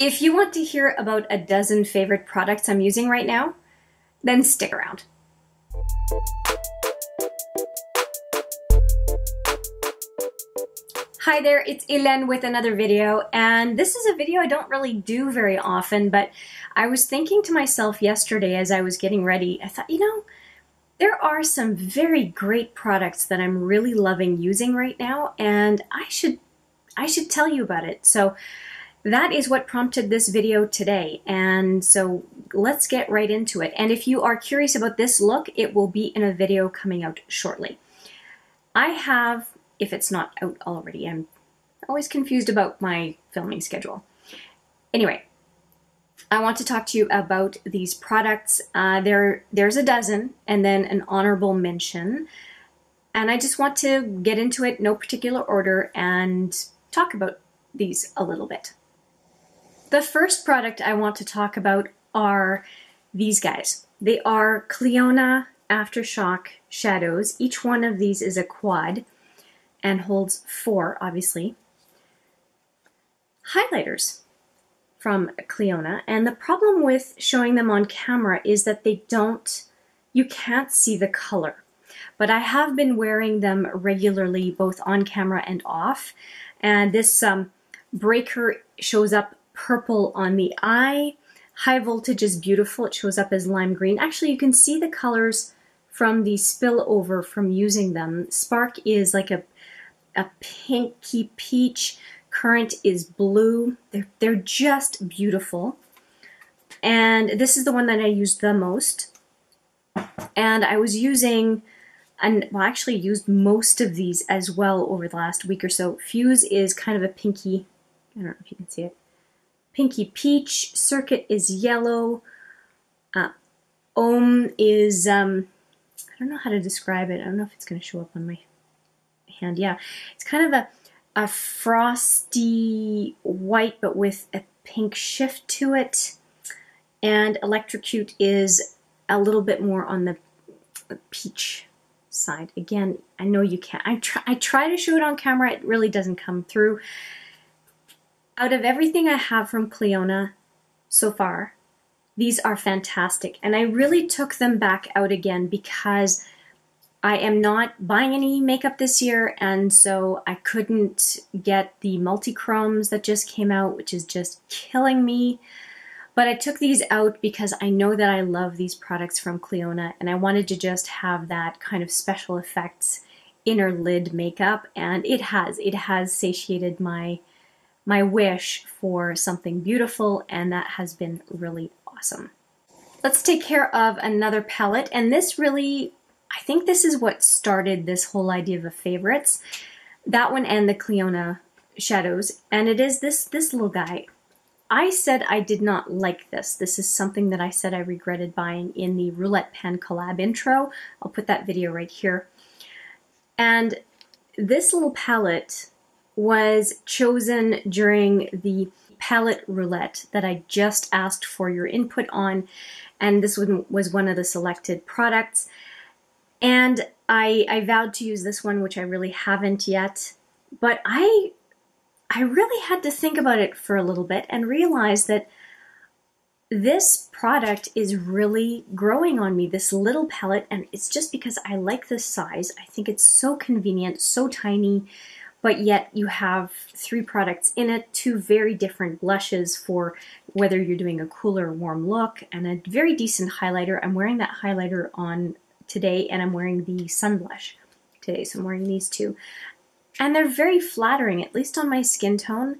If you want to hear about a dozen favorite products I'm using right now, then stick around. Hi there, it's Hélène with another video, and this is a video I don't really do very often, but I was thinking to myself yesterday as I was getting ready, I thought, you know, there are some very great products that I'm really loving using right now, and I should tell you about it. So that is what prompted this video today, and so let's get right into it. And if you are curious about this look, it will be in a video coming out shortly. I have, if it's not out already, I'm always confused about my filming schedule. Anyway, I want to talk to you about these products. There's a dozen and then an honorable mention. And I just want to get into it, no particular order, and talk about these a little bit. The first product I want to talk about are these guys. They are Clionadh Aftershock Shadows. Each one of these is a quad and holds 4, obviously. Highlighters from Clionadh. And the problem with showing them on camera is that you can't see the color. But I have been wearing them regularly, both on camera and off. And this breaker shows up purple on the eye. High voltage is beautiful. It shows up as lime green. Actually, you can see the colors from the spillover from using them. Spark is like a pinky peach. Current is blue. They're just beautiful. And this is the one that I used the most. And I was using, well, actually used most of these as well over the last week or so. Fuse is kind of a pinky, I don't know if you can see it, pinky peach. Circuit is yellow. Ohm is, I don't know how to describe it. I don't know if it's going to show up on my hand. Yeah, it's kind of a frosty white, but with a pink shift to it. And Electrocute is a little bit more on the peach side. Again, I know you can't. I try to show it on camera. It really doesn't come through. Out of everything I have from Clionadh so far, these are fantastic. And I really took them back out again because I am not buying any makeup this year, and so I couldn't get the multi-chromes that just came out, which is just killing me. But I took these out because I know that I love these products from Clionadh, and I wanted to just have that kind of special effects inner lid makeup, and it has satiated my wish for something beautiful, and that has been really awesome. Let's take care of another palette, and this really, I think this is what started this whole idea of the favorites. That one and the Clionadh shadows, and it is this little guy. I said I did not like this. This is something that I said I regretted buying in the Roulette pen collab intro. I'll put that video right here. And this little palette was chosen during the palette roulette that I just asked for your input on, and this one was one of the selected products. And I vowed to use this one, which I really haven't yet, but I really had to think about it for a little bit and realize that this product is really growing on me, this little palette, and it's just because I like this size. I think it's so convenient, so tiny, but yet you have 3 products in it, 2 very different blushes for whether you're doing a cool or warm look, and a very decent highlighter. I'm wearing that highlighter on today, and I'm wearing the sun blush today, so I'm wearing these 2. And they're very flattering, at least on my skin tone.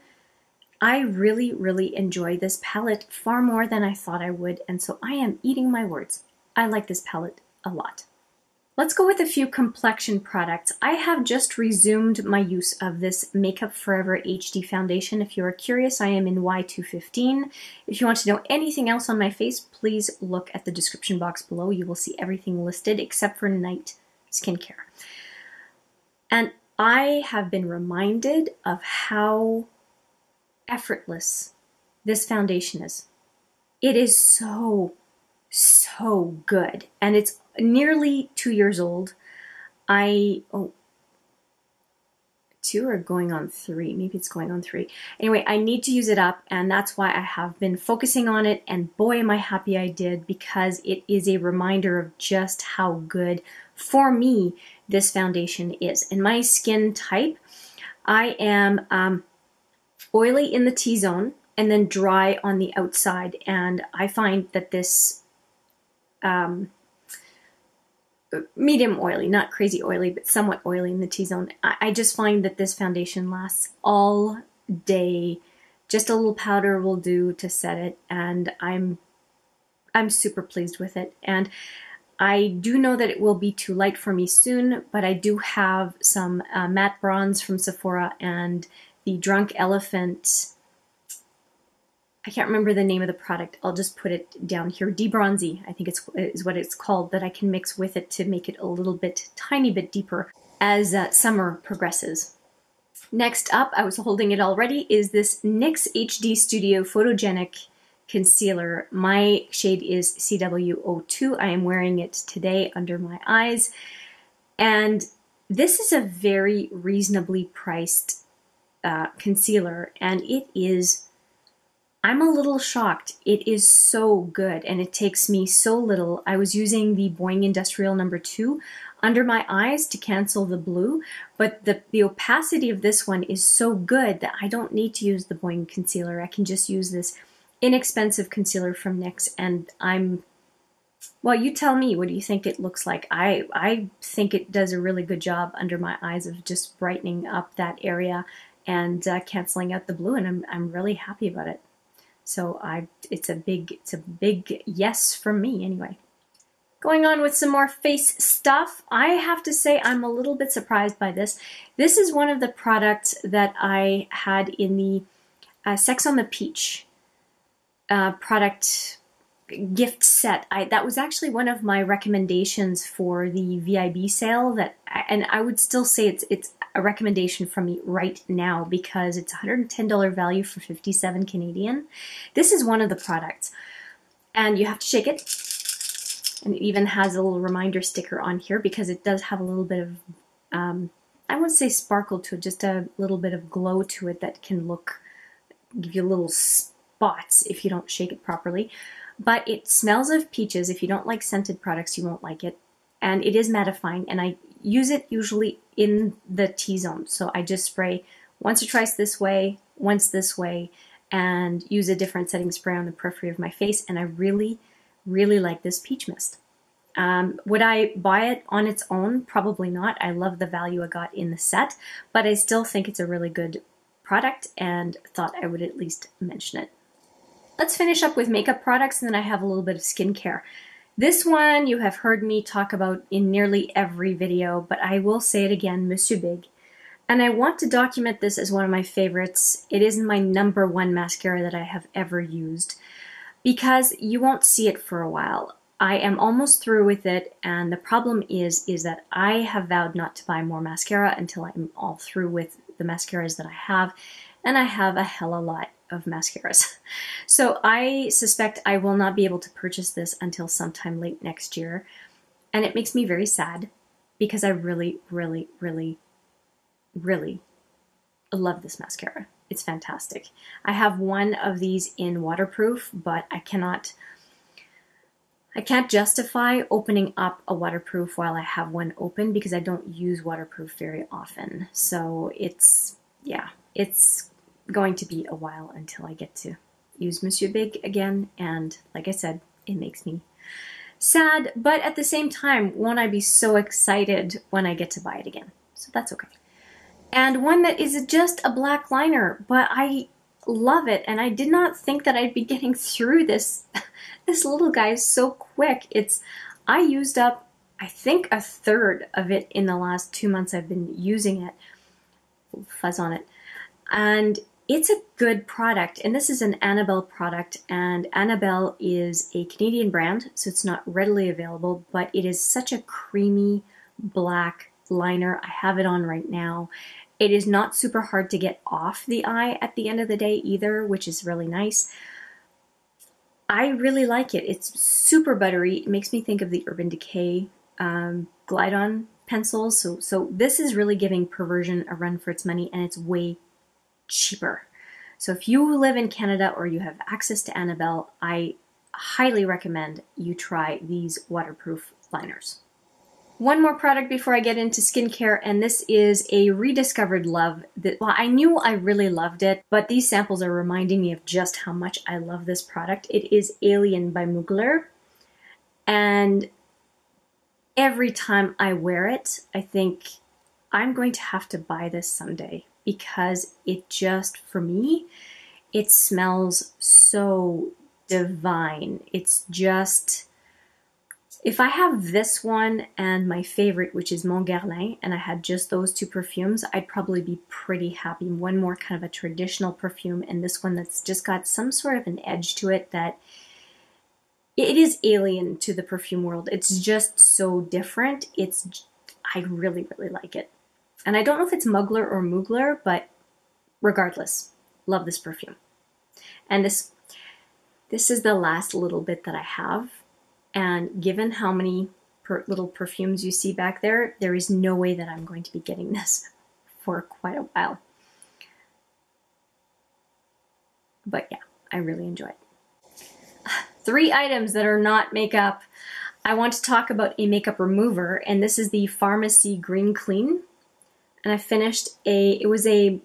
I really, really enjoy this palette far more than I thought I would, and so I am eating my words. I like this palette a lot. Let's go with a few complexion products. I have just resumed my use of this Makeup Forever HD foundation. If you are curious, I am in Y215. If you want to know anything else on my face, please look at the description box below. You will see everything listed except for night skincare. And I have been reminded of how effortless this foundation is. It is so good, and it's nearly 2 years old. 2 or going on 3. Maybe it's going on 3. Anyway, I need to use it up, and that's why I have been focusing on it, and boy am I happy I did, because it is a reminder of just how good for me this foundation is. In my skin type, I am oily in the T-zone and then dry on the outside, and I find that this medium oily, not crazy oily, but somewhat oily in the T-zone. I just find that this foundation lasts all day. Just a little powder will do to set it, and I'm super pleased with it. And I do know that it will be too light for me soon, but I do have some matte bronze from Sephora and the Drunk Elephant, I can't remember the name of the product. I'll just put it down here. Debronzy, I think is what it's called, that I can mix with it to make it a little bit, tiny bit deeper as summer progresses. Next up, I was holding it already, is this NYX HD Studio Photogenic Concealer. My shade is CW02. I am wearing it today under my eyes. And this is a very reasonably priced concealer, and it is, I'm a little shocked. It is so good, and it takes me so little. I was using the Boing Industrial No. 2 under my eyes to cancel the blue, but the opacity of this one is so good that I don't need to use the Boing concealer. I can just use this inexpensive concealer from NYX, and well, you tell me, what do you think it looks like? I think it does a really good job under my eyes of just brightening up that area and canceling out the blue, and I'm really happy about it. So it's a big yes from me anyway. Going on with some more face stuff, I have to say I'm a little bit surprised by this. This is one of the products that I had in the Sex on the Peach product gift set. That was actually one of my recommendations for the VIB sale, and I would still say it's a recommendation from me right now because it's $110 value for 57 Canadian. This is one of the products, and you have to shake it, and it even has a little reminder sticker on here because it does have a little bit of I wouldn't say sparkle to it, just a little bit of glow to it that can give you little spots if you don't shake it properly. But it smells of peaches. If you don't like scented products, you won't like it. And it is mattifying, and I use it usually in the T-zone. So I just spray once or twice this way, once this way, and use a different setting spray on the periphery of my face. And I really, really like this peach mist. Would I buy it on its own? Probably not. I love the value I got in the set, but I still think it's a really good product and thought I would at least mention it. Let's finish up with makeup products, and then I have a little bit of skincare. This one you have heard me talk about in nearly every video, but I will say it again, Monsieur Big. And I want to document this as one of my favorites. It is my #1 mascara that I have ever used because you won't see it for a while. I am almost through with it, and the problem is that I have vowed not to buy more mascara until I'm all through with the mascaras that I have, and I have a hella lot of mascaras. So I suspect I will not be able to purchase this until sometime late next year. And it makes me very sad because I really, really, really, really love this mascara. It's fantastic. I have one of these in waterproof, but I can't justify opening up a waterproof while I have one open because I don't use waterproof very often. So it's going to be a while until I get to use Monsieur Big again, and like I said, it makes me sad, but at the same time, won't I be so excited when I get to buy it again? So that's okay. And one that is just a black liner, but I love it, and I did not think that I'd be getting through this little guy so quick. I used up, I think, a third of it in the last 2 months I've been using it. Fuzz on it. And it's a good product, and this is an Annabelle product, and Annabelle is a Canadian brand, so it's not readily available, but it is such a creamy black liner. I have it on right now. It is not super hard to get off the eye at the end of the day either, which is really nice. I really like it. It's super buttery. It makes me think of the Urban Decay Glide On pencils. So this is really giving Perversion a run for its money, and it's way cheaper. So if you live in Canada or you have access to Annabelle, I highly recommend you try these waterproof liners. One more product before I get into skincare, and this is a rediscovered love that, well, I knew I really loved it, but these samples are reminding me of just how much I love this product. It is Alien by Mugler, and every time I wear it, I think I'm going to have to buy this someday, because it just, for me, it smells so divine. It's just, if I have this one and my favorite, which is Mon Guerlain, and I had just those two perfumes, I'd probably be pretty happy. One more kind of a traditional perfume, and this one that's just got some sort of an edge to it that it is alien to the perfume world. It's just so different. I really, really like it. And I don't know if it's Mugler or Mugler, but regardless, love this perfume. And this is the last little bit that I have. And given how many little perfumes you see back there, there is no way that I'm going to be getting this for quite a while. But yeah, I really enjoy it. 3 items that are not makeup. I want to talk about a makeup remover, and this is the Farmacy Green Clean. And I finished it was a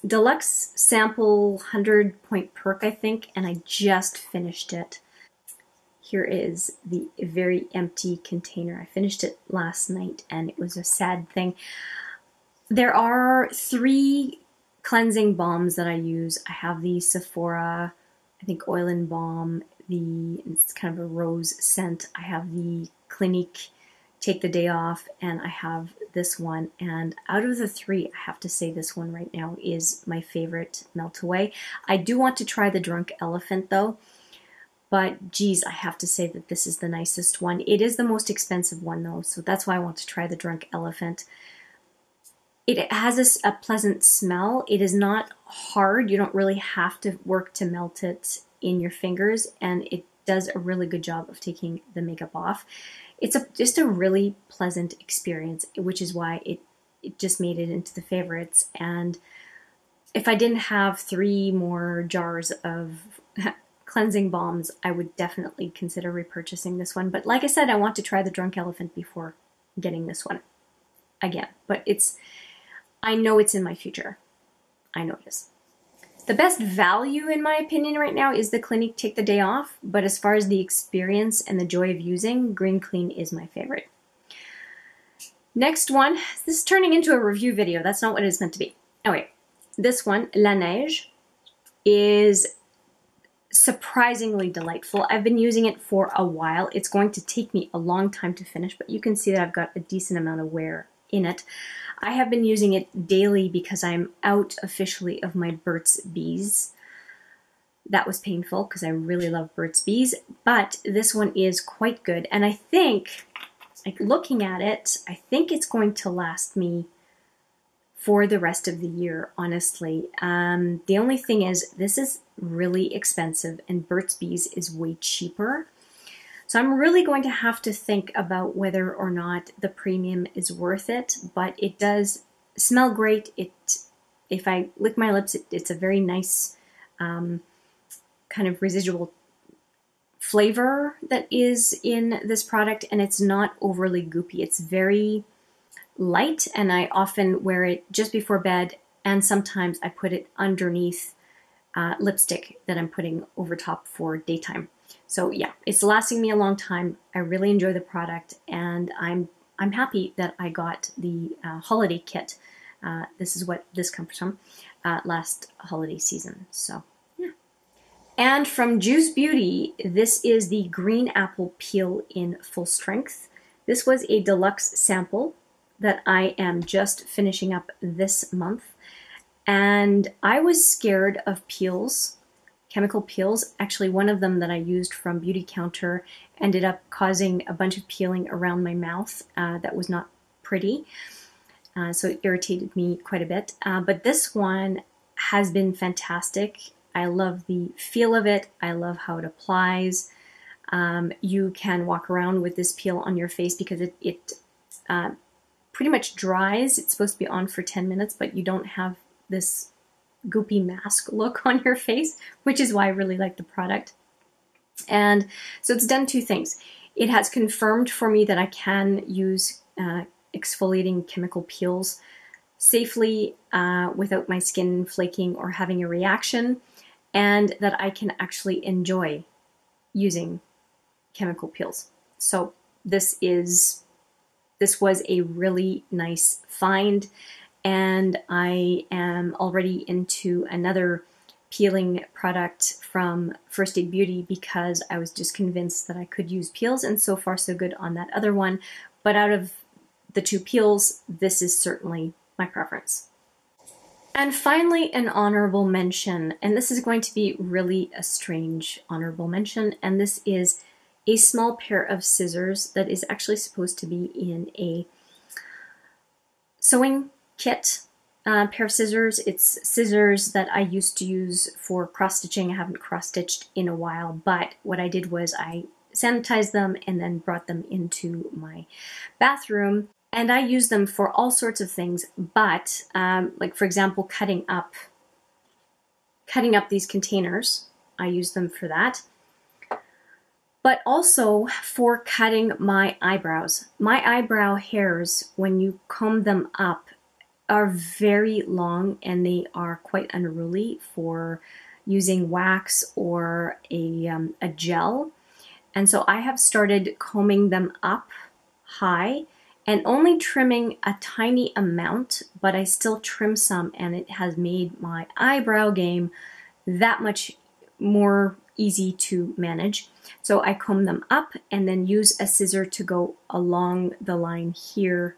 deluxe sample 100-point perk, I think, and I just finished it. Here is the very empty container. I finished it last night, and it was a sad thing. There are 3 cleansing balms that I use. I have the Sephora, I think, Oil and Balm. It's kind of a rose scent. I have the Clinique Take the Day Off, and I have this one. And out of the 3, I have to say this one right now is my favorite melt away. I do want to try the Drunk Elephant though, but geez, I have to say that this is the nicest one. It is the most expensive one though, so that's why I want to try the Drunk Elephant. It has a pleasant smell. It is not hard. You don't really have to work to melt it in your fingers, and it does a really good job of taking the makeup off. It's just a really pleasant experience, which is why it just made it into the favorites. And if I didn't have 3 more jars of cleansing balms, I would definitely consider repurchasing this one. But like I said, I want to try the Drunk Elephant before getting this one again. But I know it's in my future. I know it is. The best value, in my opinion, right now is the Clinique Take the Day Off, but as far as the experience and the joy of using, Green Clean is my favorite. Next one, this is turning into a review video. That's not what it is meant to be. Okay, this one, La Neige, is surprisingly delightful. I've been using it for a while. It's going to take me a long time to finish, but you can see that I've got a decent amount of wear in it. I have been using it daily because I'm out officially of my Burt's Bees. That was painful because I really love Burt's Bees, but this one is quite good. And I think, like, looking at it, I think it's going to last me for the rest of the year, honestly. The only thing is, this is really expensive and Burt's Bees is way cheaper. So I'm really going to have to think about whether or not the premium is worth it, but it does smell great. If I lick my lips, it's a very nice kind of residual flavor that is in this product, and it's not overly goopy. It's very light, and I often wear it just before bed, and sometimes I put it underneath lipstick that I'm putting over top for daytime. So yeah, it's lasting me a long time. I really enjoy the product, and I'm happy that I got the holiday kit. This is what this comes from last holiday season. So yeah. And from Juice Beauty, this is the Green Apple Peel in Full Strength. This was a deluxe sample that I am just finishing up this month, and I was scared of peels. Chemical peels. Actually, one of them that I used from Beauty Counter ended up causing a bunch of peeling around my mouth that was not pretty. So it irritated me quite a bit. But this one has been fantastic. I love the feel of it. I love how it applies. You can walk around with this peel on your face because it pretty much dries. It's supposed to be on for 10 minutes, but you don't have this goopy mask look on your face, which is why I really like the product. And so it's done two things. It has confirmed for me that I can use exfoliating chemical peels safely without my skin flaking or having a reaction, and that I can actually enjoy using chemical peels. So this was a really nice find, and I am already into another peeling product from First Aid Beauty because I was just convinced that I could use peels, and so far so good on that other one. But out of the two peels, this is certainly my preference. And finally, an honorable mention, and this is going to be really a strange honorable mention, and this is a small pair of scissors that is actually supposed to be in a sewing kit pair of scissors. It's scissors that I used to use for cross-stitching. I haven't cross-stitched in a while, but what I did was I sanitized them and then brought them into my bathroom. And I use them for all sorts of things, but like for example, cutting up these containers, I use them for that. But also for cutting my eyebrows. My eyebrow hairs, when you comb them up, are very long and they are quite unruly for using wax or a gel. And so I have started combing them up high and only trimming a tiny amount, but I still trim some, and it has made my eyebrow game that much more easy to manage. So I comb them up and then use a scissor to go along the line here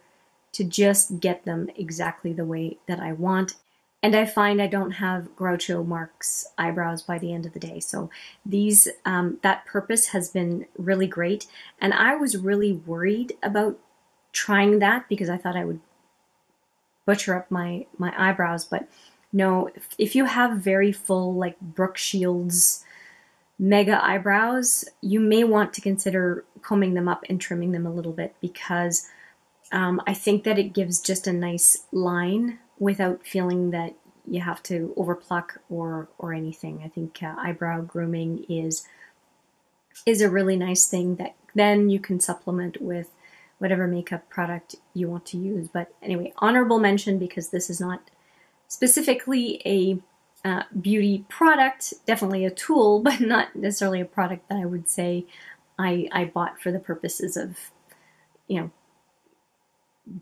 to just get them exactly the way that I want. And I find I don't have Groucho Marx eyebrows by the end of the day. So these, that purpose has been really great. And I was really worried about trying that because I thought I would butcher up my eyebrows, but no, if you have very full, like Brooke Shields mega eyebrows, you may want to consider combing them up and trimming them a little bit, because I think that it gives just a nice line without feeling that you have to overpluck or anything. I think eyebrow grooming is a really nice thing that then you can supplement with whatever makeup product you want to use. But anyway, honorable mention because this is not specifically a beauty product, definitely a tool, but not necessarily a product that I would say I bought for the purposes of, you know,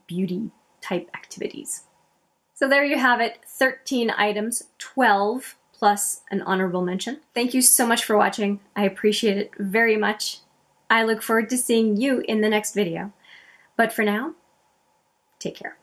beauty type activities. So there you have it, 13 items, 12 plus an honorable mention. Thank you so much for watching. I appreciate it very much. I look forward to seeing you in the next video. But for now, take care.